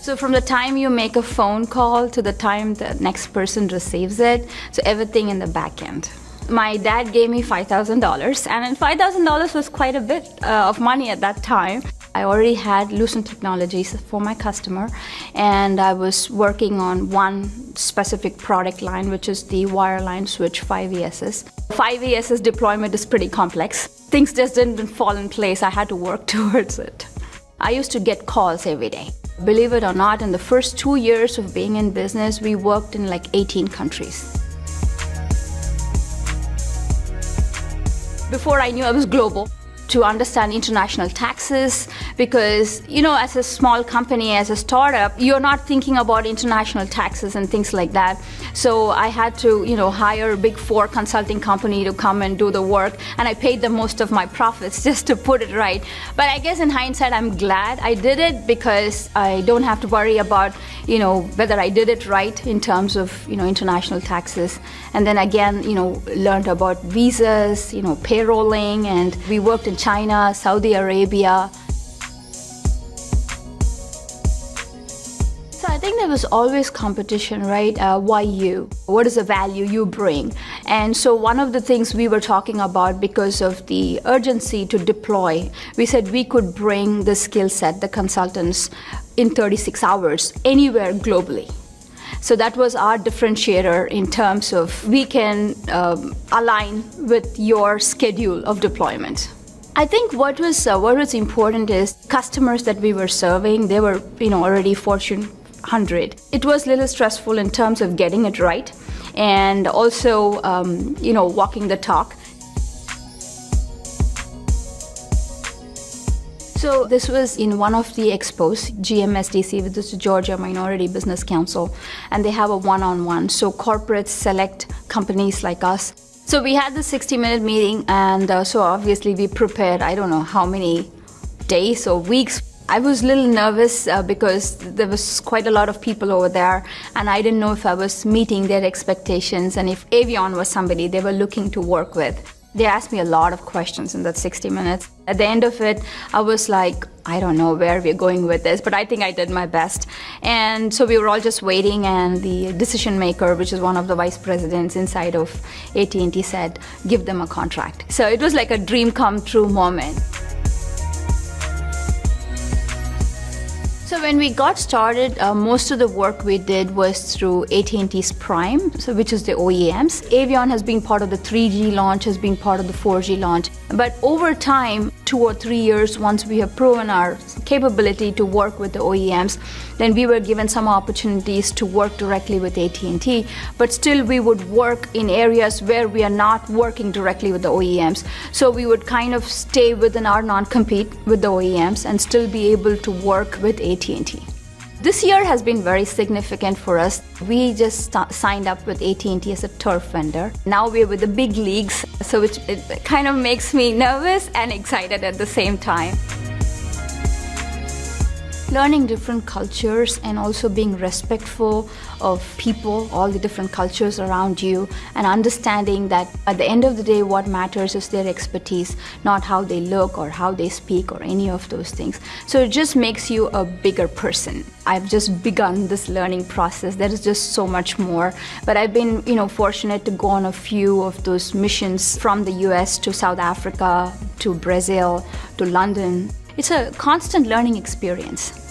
So from the time you make a phone call to the time the next person receives it, so everything in the back end. My dad gave me $5,000, and $5,000 was quite a bit of money at that time. I already had Lucent Technologies for my customer, and I was working on one specific product line, which is the wireline switch 5ESS. 5ESS deployment is pretty complex. Things just didn't fall in place. I had to work towards it. I used to get calls every day. Believe it or not, in the first 2 years of being in business, we worked in like 18 countries. Before I knew, I was global. To understand international taxes, because as a small company, as a startup, you're not thinking about international taxes and things like that. So I had to hire a big 4 consulting company to come and do the work, and I paid them most of my profits just to put it right. But I guess in hindsight, I'm glad I did it, because I don't have to worry about whether I did it right in terms of international taxes. And then again learned about visas, payrolling, and we worked in China, Saudi Arabia. So I think there was always competition, right? Why you? What is the value you bring? And so one of the things we were talking about, because of the urgency to deploy, we said we could bring the skill set, the consultants, in 36 hours anywhere globally. So that was our differentiator in terms of we can align with your schedule of deployment. I think what was important is customers that we were serving, they were already Fortune 100. It was a little stressful in terms of getting it right, and also walking the talk. So this was in one of the expos, GMSDC, which is Georgia Minority Business Council, and they have a one-on-one. So corporates select companies like us. So we had the 60-minute meeting, and so obviously we prepared, I don't know how many days or weeks. I was a little nervous because there was quite a lot of people over there, and I didn't know if I was meeting their expectations and if Avion was somebody they were looking to work with. They asked me a lot of questions in that 60 minutes. At the end of it, I was like, I don't know where we're going with this, but I think I did my best. And so we were all just waiting, and the decision maker, which is one of the vice presidents inside of AT&T, said, give them a contract. So it was like a dream come true moment. So when we got started, most of the work we did was through AT&T's Prime, which is the OEMs. Avion has been part of the 3G launch, has been part of the 4G launch. But over time, 2 or 3 years, once we have proven our capability to work with the OEMs, then we were given some opportunities to work directly with AT&T, but still we would work in areas where we are not working directly with the OEMs. So we would kind of stay within our non-compete with the OEMs and still be able to work with AT&T. This year has been very significant for us. We just signed up with AT&T as a turf vendor. Now we're with the big leagues, so it kind of makes me nervous and excited at the same time. Learning different cultures and also being respectful of people, all the different cultures around you, and understanding that at the end of the day, what matters is their expertise, not how they look or how they speak or any of those things. So it just makes you a bigger person. I've just begun this learning process. There is just so much more. But I've been, fortunate to go on a few of those missions from the US to South Africa, to Brazil, to London. It's a constant learning experience.